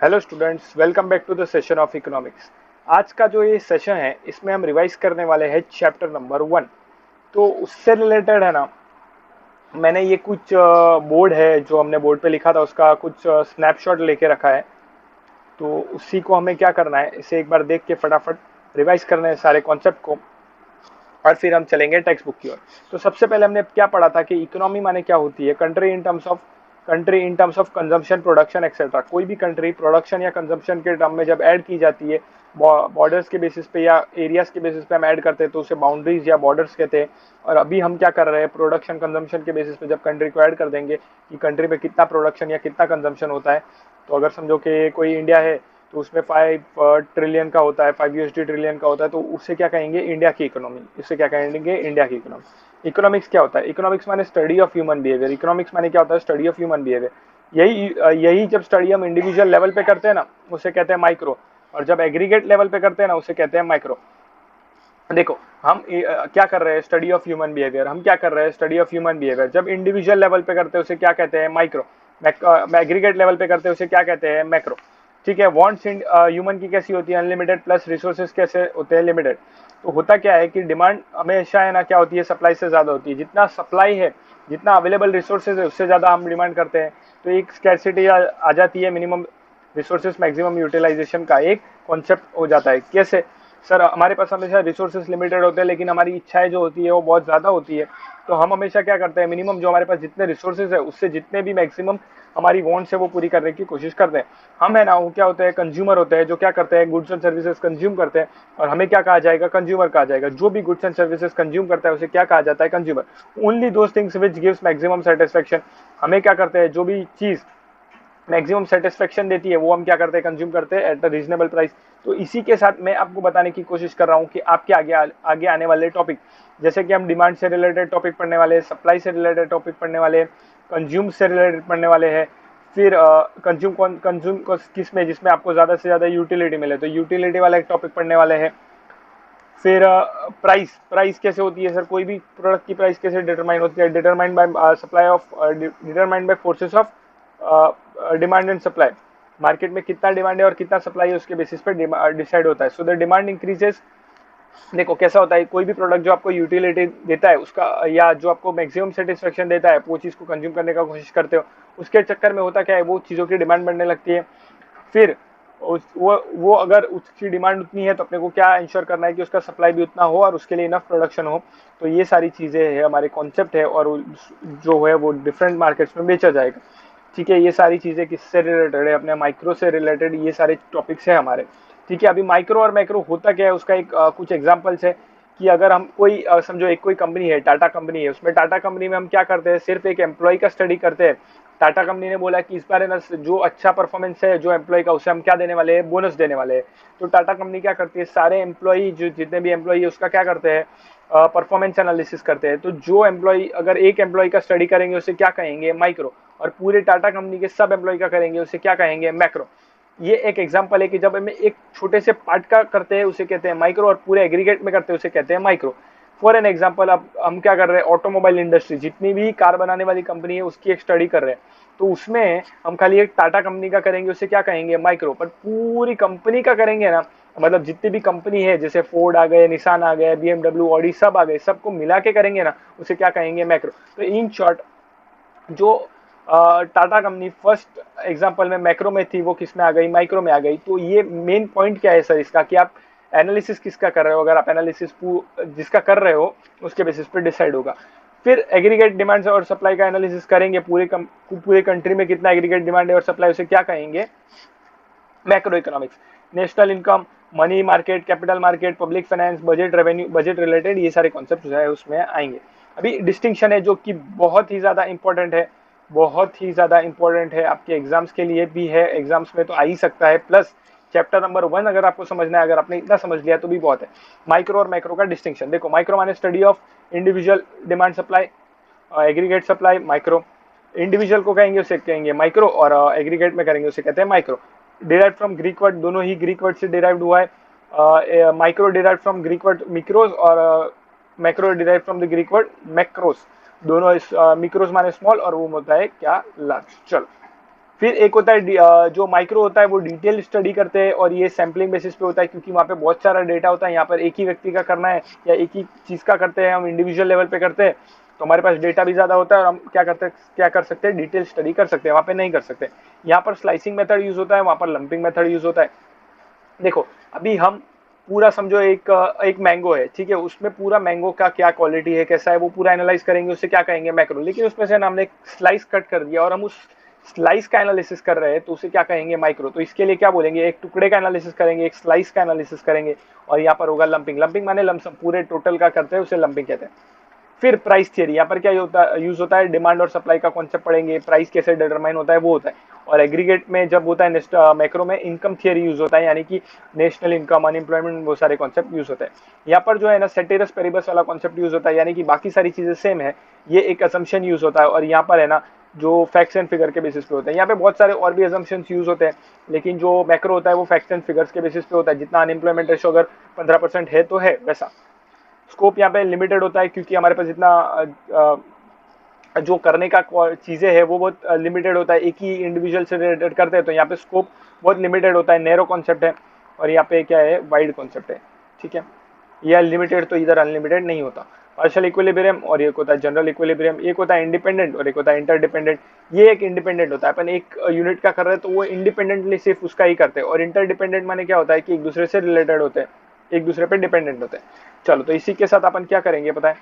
Hello students, welcome back to the session of economics. आज का जो ये सेशन है इसमें हम रिवाइज करने वाले हैं चैप्टर नंबर 1। तो उससे रिलेटेड है ना, मैंने ये कुछ बोर्ड है जो हमने बोर्ड पे लिखा था उसका कुछ स्नैपशॉट लेके रखा है। तो उसी को हमें क्या करना है, इसे एक बार देख के फटाफट रिवाइज करना है सारे कॉन्सेप्ट को, और फिर हम चलेंगे टेक्स्ट बुक की ओर। तो सबसे पहले हमने क्या पढ़ा था कि इकोनॉमी माने क्या होती है, country in terms of consumption, production etcetera. कोई भी कंट्री प्रोडक्शन या कंजम्पशन के टर्म में जब ऐड की जाती है, बॉर्डर्स के बेसिस पे या एरियाज के बेसिस पे हम ऐड करते हैं तो उसे बाउंड्रीज या बॉर्डर्स कहते हैं। और अभी हम क्या कर रहे हैं, प्रोडक्शन कंजम्पशन के बेसिस पे जब कंट्री को ऐड कर देंगे कि कंट्री में कितना प्रोडक्शन या कितना कंजम्पशन होता है। तो अगर समझो कि कोई इंडिया है तो उसमें 5 ट्रिलियन का होता है, 5 USD ट्रिलियन का होता है, तो उससे क्या कहेंगे, इंडिया की इकोनॉमी। इससे क्या कहेंगे, इंडिया की इकोनॉमी। इकोनॉमिक्स क्या होता है, इकोनॉमिक्स माने study of human behaviour. Economics माने क्या होता है, स्टडी ऑफ ह्यूमन बिहेवियर। यही जब स्टडी हम इंडिविजुअल लेवल पे करते हैं ना, उसे कहते हैं माइक्रो। और जब एग्रीगेट लेवल पे करते हैं ना, उसे कहते हैं मैक्रो। देखो हम क्या कर रहे हैं, स्टडी ऑफ ह्यूमन बिहेवियर। हम क्या कर रहे हैं, स्टडी ऑफ ह्यूमन बिहेवियर। जब इंडिविजुअल लेवल पे करते हैं उसे क्या कहते हैं, माइक्रो। एग्रीगेट लेवल पे करते हैं उसे क्या कहते हैं, मैक्रो। ठीक है। वांट्स ह्यूमन की कैसी होती है, अनलिमिटेड, प्लस रिसोर्सेज कैसे होते हैं, लिमिटेड। तो होता क्या है कि डिमांड हमेशा है ना क्या होती है, सप्लाई से ज्यादा होती है। जितना सप्लाई है, जितना अवेलेबल रिसोर्सेज है, उससे ज्यादा हम डिमांड करते हैं। तो एक स्कैरसिटी आ जाती है, मिनिमम रिसोर्सेज मैक्सिमम यूटिलाइजेशन का एक कॉन्सेप्ट हो जाता है। कैसे सर, हमारे पास हमेशा रिसोर्सेज लिमिटेड होते हैं लेकिन हमारी इच्छाएं जो होती है वो बहुत ज्यादा होती है। तो हम हमेशा क्या करते हैं, मिनिमम जो हमारे पास जितने रिसोर्सेज है उससे जितने भी मैक्सिमम हमारी वांट्स है वो पूरी करने की कोशिश करते हैं। हम है ना, वो क्या होते हैं, कंज्यूमर होते हैं, जो क्या करते हैं, गुड्स एंड सर्विसेज कंज्यूम करते हैं। और हमें क्या कहा जाएगा, कंज्यूमर कहा जाएगा। जो भी गुड्स एंड सर्विसेज कंज्यूम करता है उसे क्या कहा जाता है, consumer. Only those things which gives maximum satisfaction. हमें क्या करते हैं, जो भी चीज मैक्सिमम सेटिस्फेक्शन देती है वो हम क्या करते हैं, कंज्यूम करते हैं एट अ रीजनेबल प्राइस। तो इसी के साथ मैं आपको बताने की कोशिश कर रहा हूँ कि आपके आगे आने वाले टॉपिक, जैसे कि हम डिमांड से रिलेटेड टॉपिक पढ़ने वाले हैं, सप्लाई से रिलेटेड टॉपिक पढ़ने वाले हैं, कंज्यूम से रिलेटेड पढ़ने वाले हैं। फिर कंज्यूम किस में, जिसमें आपको ज्यादा से ज्यादा यूटिलिटी मिले, तो यूटिलिटी वाला एक टॉपिक पढ़ने वाले हैं। फिर प्राइस प्राइस कैसे होती है सर, कोई भी प्रोडक्ट की प्राइस कैसे डिटरमाइन होती है, determined by forces of demand and supply. Market में कितना डिमांड है और कितना सप्लाई है उसके बेसिस पे डिसाइड होता है। So the demand increases. देखो कैसा होता है, कोई भी प्रोडक्ट जो आपको यूटिलिटी देता है उसका, या जो आपको मैक्सिमम सेटिस्फेक्शन देता है, वो चीज को कंज्यूम करने का कोशिश करते हो, उसके चक्कर में होता क्या है, वो चीजों की डिमांड बढ़ने लगती है। फिर वो अगर उसकी डिमांड उतनी है तो अपने को क्या इंश्योर करना है कि उसका सप्लाई भी उतना हो और उसके लिए इनफ प्रोडक्शन हो। तो ये सारी चीजें है, हमारे कॉन्सेप्ट है, और जो है वो डिफरेंट मार्केट्स में बेचा जाएगा। ठीक है। ये सारी चीजें किससे रिलेटेड है, अपने माइक्रो से रिलेटेड ये सारे टॉपिक्स है हमारे। ठीक है। अभी माइक्रो और मैक्रो होता क्या है, उसका एक कुछ एग्जांपल्स है कि अगर हम कोई समझो एक कोई कंपनी है, टाटा कंपनी है, उसमें टाटा कंपनी में हम क्या करते हैं, सिर्फ एक एम्प्लॉय का स्टडी करते हैं। टाटा कंपनी ने बोला कि इस बार है ना, जो अच्छा परफॉर्मेंस है जो एम्प्लॉय का, उसे हम क्या देने वाले हैं, बोनस देने वाले हैं। तो टाटा कंपनी क्या करती है, सारे एम्प्लॉय जो जितने भी एम्प्लॉय है उसका क्या करते हैं, परफॉर्मेंस एनालिसिस करते हैं। तो जो एम्प्लॉय, अगर एक एम्प्लॉय का स्टडी करेंगे उसे क्या कहेंगे, माइक्रो। और पूरे टाटा कंपनी के सब एम्प्लॉय का करेंगे उसे क्या कहेंगे, मैक्रो। ये एक एग्जांपल है कि जब हमें एक छोटे से पार्ट का करते हैं उसे कहते हैं माइक्रो, और पूरे एग्रीगेट में करते हैं उसे कहते हैं माइक्रो। फॉर एन एग्जांपल, अब हम क्या कर रहे हैं, ऑटोमोबाइल इंडस्ट्री, जितनी भी कार बनाने वाली कंपनी है उसकी एक स्टडी कर रहे हैं। तो उसमें हम खाली एक टाटा कंपनी का करेंगे उसे क्या कहेंगे, माइक्रो। पर पूरी कंपनी का करेंगे ना, मतलब जितनी भी कंपनी है, जैसे फोर्ड आ गए, निसान आ गए, BMW, ऑडी सब आ गए, सबको मिला के करेंगे ना, उसे क्या कहेंगे, मैक्रो। तो इन शॉर्ट, जो टाटा कंपनी फर्स्ट एग्जांपल में मैक्रो में थी वो किस में आ गई, माइक्रो में आ गई। तो ये मेन पॉइंट क्या है सर इसका, कि आप एनालिसिस किसका कर रहे हो। अगर आप एनालिसिस जिसका कर रहे हो उसके बेसिस पे डिसाइड होगा। फिर एग्रीगेट डिमांड और सप्लाई का एनालिसिस करेंगे, पूरे कंट्री में कितना एग्रीगेट डिमांड है और सप्लाई, उसे क्या कहेंगे, macro economics. National income, money market, capital market, public finance, budget, revenue, budget related ये सारे कॉन्सेप्ट जो है उसमें आएंगे। अभी डिस्टिंक्शन है जो कि बहुत ही ज्यादा इंपॉर्टेंट है, बहुत ही ज्यादा इंपॉर्टेंट है, आपके एग्जाम्स के लिए भी है, एग्जाम्स में तो आ ही सकता है। प्लस चैप्टर नंबर 1 अगर आपको समझना है, अगर आपने इतना समझ लिया तो भी बहुत है। माइक्रो और मैक्रो का डिस्टिंक्शन देखो, माइक्रो माने study of individual demand supply, aggregate supply, micro. Individual को कहेंगे उसे कहेंगे माइक्रो, और एग्रीगेट में करेंगे उसे कहते हैं micro. Derive from Greek word, दोनों ही ग्रीक वर्ड से डिराइव्ड हुआ है। Micro derive from Greek word mikros, और macro derive from the Greek word makros. दोनों इस मिक्रोस माने स्मॉल और वो होता है क्या, लार्ज। चलो फिर एक होता है जो माइक्रो होता है वो डिटेल स्टडी करते हैं, और ये सैम्पलिंग बेसिस पे होता है क्योंकि वहाँ पे बहुत सारा डेटा होता है। यहाँ पर एक ही व्यक्ति का करना है या एक ही चीज़ का करते हैं, हम इंडिविजुअल लेवल पे करते हैं तो हमारे पास डेटा भी ज़्यादा होता है, और हम क्या कर सकते हैं, डिटेल स्टडी कर सकते हैं, वहाँ पे नहीं कर सकते। यहाँ पर स्लाइसिंग मेथड यूज़ होता है, वहाँ पर लंपिंग मेथड यूज़ होता है। देखो अभी हम पूरा समझो एक मैंगो है, ठीक है, उसमें पूरा मैंगो का क्या क्वालिटी है, कैसा है, वो पूरा एनालाइज करेंगे, उससे क्या कहेंगे मैक्रो। लेकिन उसमें से हमने एक स्लाइस कट कर दिया और हम उस स्लाइस का एनालिसिस कर रहे हैं तो उसे क्या कहेंगे माइक्रो। तो इसके लिए क्या बोलेंगे, एक टुकड़े का एनालिसिस करेंगे, एक स्लाइस का एनालिसिस करेंगे, और यहाँ पर होगा लंपिंग। लंपिंग माने लमसम पूरे टोटल का करते हैं, उसे लंपिंग कहते हैं। फिर प्राइस थियरी, यहाँ पर क्या यूज होता है, डिमांड और सप्लाई का कॉन्सेप्ट पढ़ेंगे, प्राइस कैसे डिटरमाइन होता है वो होता है। और एग्रीगेट में जब होता है मैक्रो में इनकम थियरी यूज होता है, यानी कि नेशनल इनकम, अनएम्प्लॉयमेंट, वो सारे कॉन्सेप्ट यूज होते हैं। यहाँ पर जो है ना सेटेरस पेरिबस वाला कॉन्सेप्ट यूज होता है, यानी कि बाकी सारी चीजें सेम है, ये एक असम्पशन यूज होता है। और यहाँ पर है ना जो फैक्ट्स एंड फिगर के बेसिस पे होते हैं, यहाँ पे बहुत सारे और भी असम्पशन यूज होते हैं, लेकिन जो मैक्रो होता है वो फैक्ट्स एंड फिगर्स के बेसिस पे होता है। जितना अनएम्प्लॉयमेंट रेशो अगर 15% है तो है वैसा। स्कोप यहाँ पे लिमिटेड होता है क्योंकि हमारे पास जितना जो करने का चीजें है वो बहुत लिमिटेड होता है, एक ही इंडिविजुअल से रिलेटेड करते हैं, तो यहाँ पे स्कोप बहुत लिमिटेड होता है, नैरो कॉन्सेप्ट है। और यहाँ पे क्या है, वाइड कॉन्सेप्ट है, ठीक है। ये लिमिटेड तो इधर अनलिमिटेड नहीं होता। पार्शियल इक्विलिब्रियम और एक होता है जनरल इक्विलिब्रियम, एक होता है इंडिपेंडेंट और एक होता है इंटरडिपेंडेंट। ये एक इंडिपेंडेंट होता है, अपन एक यूनिट का कर रहे हैं तो वो इंडिपेंडेंटली सिर्फ उसका ही करते हैं। और इंटरडिपेंडेंट माने क्या होता है कि एक दूसरे से रिलेटेड होते हैं, एक दूसरे पे डिपेंडेंट होते हैं। चलो तो इसी के साथ अपन क्या करेंगे पता है,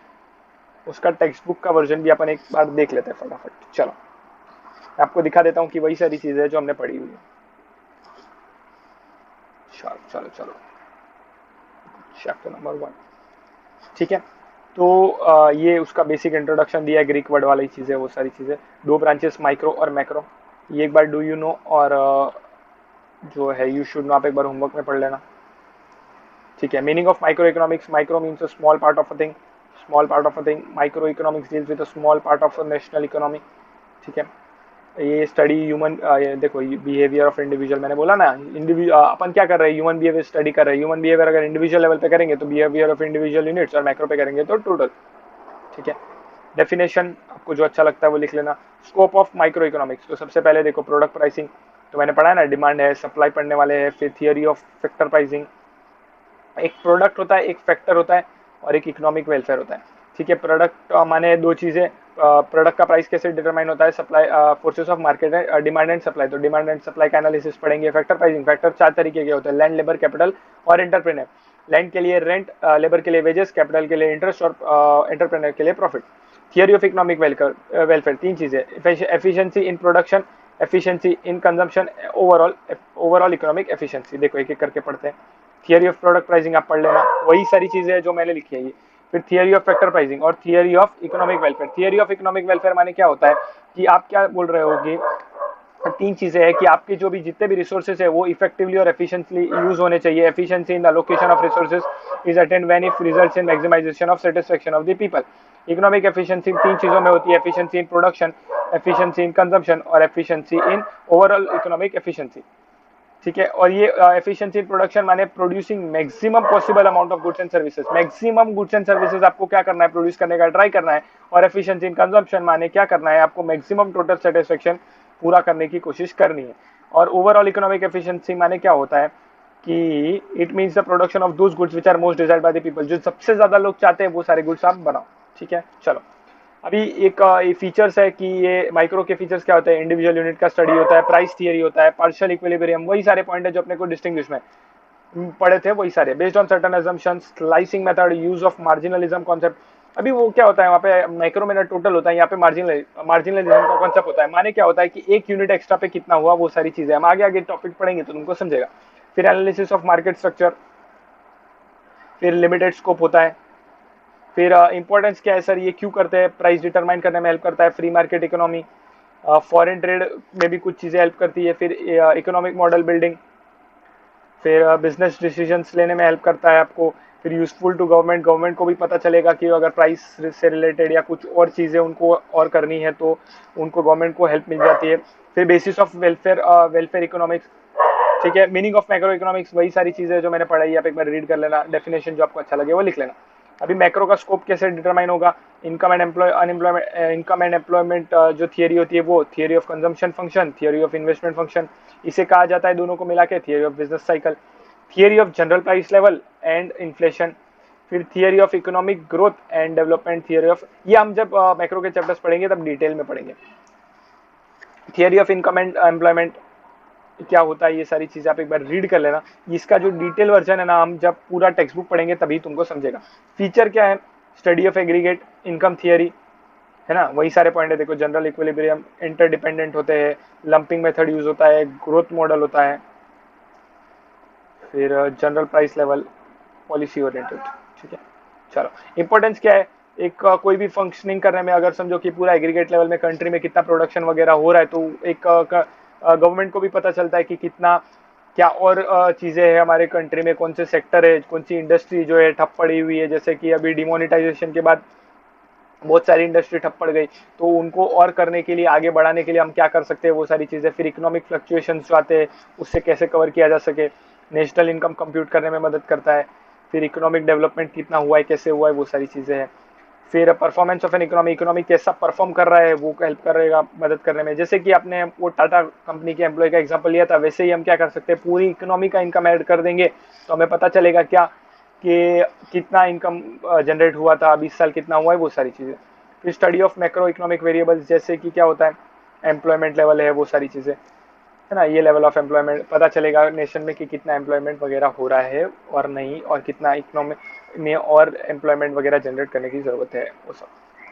उसका टेक्स्ट बुक का वर्जन भी अपन एक बार देख लेते हैं फटाफट। चलो मैं आपको दिखा देता हूँ कि वही सारी चीजें हैं जो हमने पढ़ी हुई है। चलो चलो चलो, चैप्टर नंबर 1, ठीक है। तो ये उसका बेसिक इंट्रोडक्शन दिया है, ग्रीक वर्ड वाली चीज़ें, वो सारी चीज़ें। दो ब्रांचेस माइक्रो और मैक्रो, ये एक बार डू यू नो और जो है यू शुड नो, आप एक बार होमवर्क में पढ़ लेना, ठीक है। Meaning of micro economics, micro means a small part of a thing, small part of a thing. Micro economics deals with a small part of a national economy, ठीक है। ये स्टडी ह्यूमन, देखो behaviour of individual, मैंने बोला ना अपन क्या कर रहे हैं, ह्यूमन बिहेवियर स्टडी कर रहे हैं। ह्यूमन बिहेवियर अगर इंडिविजुअल लेवल पे करेंगे तो बिहेवियर ऑफ इंडिविजुअल यूनिट्स, और मैक्रो पे करेंगे तो टोटल, ठीक है। डेफिनेशन आपको जो अच्छा लगता है वो लिख लेना। स्कोप ऑफ माइक्रो इकोनॉमिक्स, तो सबसे पहले देखो प्रोडक्ट प्राइसिंग, तो मैंने पढ़ा है ना, डिमांड है, सप्लाई पढ़ने वाले हैं। फिर थियरी ऑफ फैक्टर प्राइसिंग, एक प्रोडक्ट होता है, एक फैक्टर होता है, और एक इकोनॉमिक वेलफेयर होता है, ठीक है। प्रोडक्ट माने दो चीजें, प्रोडक्ट का प्राइस कैसे डिटरमाइन होता है, सप्लाई फोर्सेस ऑफ मार्केट है, डिमांड एंड सप्लाई, तो डिमांड एंड सप्लाई का एनालिसिस पढ़ेंगे। फैक्टर प्राइसिंग, फैक्टर चार तरीके के होते हैं, लैंड, लेबर, कैपिटल और एंटरप्रेन्योर। लैंड के लिए रेंट, लेबर के लिए वेजेस, कैपिटल के लिए इंटरेस्ट, और एंटरप्रेन्योर के लिए profit. Theory of economic welfare, तीन चीजें, efficiency in production, efficiency in consumption, overall economic efficiency. देखो एक एक करके पढ़ते हैं। थियरी ऑफ प्रोडक्ट प्राइसिंग आप पढ़ लेना, वही सारी चीजें हैं जो मैंने लिखी है ये। फिर थियरी ऑफ फैक्टर प्राइसिंग और theory of economic welfare. Theory of economic welfare माने क्या होता है कि आप क्या बोल रहे हो कि तीन चीजें हैं कि आपके जो भी जितने भी रिसोर्सेज है वो इफेक्टिवली और एफिशिएंटली यूज होने चाहिए। Efficiency in the allocation of resources is attained when it results in maximization of satisfaction of the people. Economic efficiency तीन चीजों में होती है, efficiency in production, efficiency in consumption और efficiency in overall economic efficiency, ठीक है। और ये एफिशिएंसी इन प्रोडक्शन माने producing maximum possible amount of goods and services. Maximum goods and services आपको क्या करना है, प्रोड्यूस करने का ट्राई करना है। और एफिशिएंसी इन कंजम्पशन माने क्या करना है, आपको मैक्सिमम टोटल सेटिस्फेक्शन पूरा करने की कोशिश करनी है। और ओवरऑल इकोनॉमिक एफिशिएंसी माने क्या होता है कि it means the production of those goods which are most desired by the people, जो सबसे ज्यादा लोग चाहते हैं वो सारे गुड्स आप बनाओ, ठीक है। चलो अभी एक फीचर्स है कि ये माइक्रो के फीचर्स क्या होते हैं, इंडिविजुअल यूनिट का स्टडी होता है, प्राइस थियरी होता है, पार्शियल इक्विलिब्रियम, वही सारे पॉइंट है जो अपने को डिस्टिंग्विश में पढ़े थे, वही सारे based on certain assumptions, slicing method, use of marginalism concept. अभी वो क्या होता है वहाँ पे माइक्रो में टोटल होता है, यहाँ पे मार्जिनलिज्म का कॉन्सेप्ट होता है। माने क्या होता है कि एक यूनिट एक्स्ट्रा पे कितना हुआ, वो सारी चीजें हम आगे आगे टॉपिक पढ़ेंगे तो तुमको समझेगा। फिर एनालिसिस ऑफ मार्केट स्ट्रक्चर, फिर लिमिटेड स्कोप होता है। फिर इंपॉर्टेंस क्या है सर, ये क्यों करते हैं, प्राइस डिटरमाइन करने में हेल्प करता है, free market economy, foreign trade में भी कुछ चीज़ें हेल्प करती है। फिर इकोनॉमिक मॉडल बिल्डिंग, फिर बिजनेस डिसीजंस लेने में हेल्प करता है आपको। फिर यूजफुल टू गवर्नमेंट, गवर्नमेंट को भी पता चलेगा कि अगर प्राइस से रिलेटेड या कुछ और चीज़ें उनको और करनी है तो उनको गवर्नमेंट को हेल्प मिल जाती है। फिर बेसिस ऑफ वेलफेयर इकोनॉमिक्स, ठीक है। मीनिंग ऑफ मैक्रो इकोनॉमिक्स, वही सारी चीज़ें जो मैंने पढ़ाई, आप एक बार रीड कर लेना। डेफिनेशन जो आपको अच्छा लगे वो लिख लेना। अभी मैक्रो का स्कोप कैसे डिटरमाइन होगा, income and unemployment, income and employment जो थियरी होती है वो theory of consumption function, theory of investment function, इसे कहा जाता है दोनों को मिला के theory of business cycle, theory of general price level and inflation, फिर theory of economic growth and development, theory of, ये हम जब मैक्रो के चैप्टर्स पढ़ेंगे तब डिटेल में पढ़ेंगे। Theory of income and employment क्या होता है, ये सारी चीजें आप एक बार रीड कर लेना। इसका जो डिटेल वर्जन है ना, हम जब पूरा टेक्स्ट बुक पढ़ेंगे तभी तुमको समझेगा। फीचर क्या है, study of aggregate income theory, है ना, वही सारे पॉइंट है। देखो जनरल इक्विलिब्रियम, इंटरडिपेंडेंट होते हैं, लंपिंग मेथड यूज होता है, ग्रोथ मॉडल होता है, फिर general price level, policy oriented. ठीक है, चलो इंपॉर्टेंस क्या है, एक कोई भी फंक्शनिंग करने में अगर समझो कि पूरा एग्रीगेट लेवल में कंट्री में कितना प्रोडक्शन वगैरह हो रहा है, तो एक गवर्नमेंट को भी पता चलता है कि कितना क्या और चीजें हैं हमारे कंट्री में, कौन से सेक्टर है, कौन सी इंडस्ट्री जो है ठप पड़ी हुई है। जैसे कि अभी डिमोनेटाइजेशन के बाद बहुत सारी इंडस्ट्री ठप पड़ गई, तो उनको और करने के लिए, आगे बढ़ाने के लिए हम क्या कर सकते हैं, वो सारी चीजें। फिर इकोनॉमिक फ्लक्चुएशन जो आते हैं उससे कैसे कवर किया जा सके, नेशनल इनकम कंप्यूट करने में मदद करता है। फिर इकोनॉमिक डेवलपमेंट कितना हुआ है, कैसे हुआ है, वो सारी चीजें हैं। फिर performance of an economy, economy कैसा परफॉर्म कर रहा है वो हेल्प करेगा मदद करने में। जैसे कि आपने वो टाटा कंपनी के एम्प्लॉय का एग्जांपल लिया था, वैसे ही हम क्या कर सकते हैं, पूरी इकोनॉमी का इनकम ऐड कर देंगे तो हमें पता चलेगा क्या कि कितना इनकम जनरेट हुआ था, 20 साल कितना हुआ है, वो सारी चीज़ें। फिर study of macro economic variables, जैसे कि क्या होता है, एम्प्लॉयमेंट लेवल है, वो सारी चीज़ें, है ना, ये लेवल ऑफ एम्प्लॉयमेंट पता चलेगा नेशन में कि कितना एम्प्लॉयमेंट वगैरह हो रहा है और नहीं, और कितना इकोनॉमी में और एम्प्लॉयमेंट वगैरह जनरेट करने की ज़रूरत है, वो सब।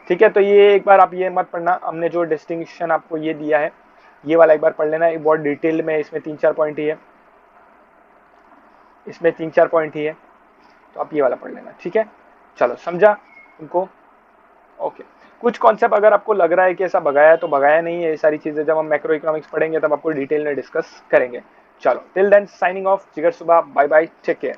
ठीक है, तो ये एक बार आप ये मत पढ़ना, हमने जो डिस्टिंक्शन आपको ये दिया है ये वाला एक बार पढ़ लेना, बहुत डिटेल में, इसमें 3-4 पॉइंट ही है, इसमें 3-4 पॉइंट ही है, तो आप ये वाला पढ़ लेना। ठीक है, चलो समझा तुमको, ओके। कुछ कॉन्सेप्ट अगर आपको लग रहा है कि ऐसा भगाया है, तो भगाया नहीं है, ये सारी चीजें जब हम मैक्रो इकोनॉमिक्स पढ़ेंगे तब आपको डिटेल में डिस्कस करेंगे। चलो टिल देन साइनिंग ऑफ, जिगर सुबह, बाय बाय, टेक केयर।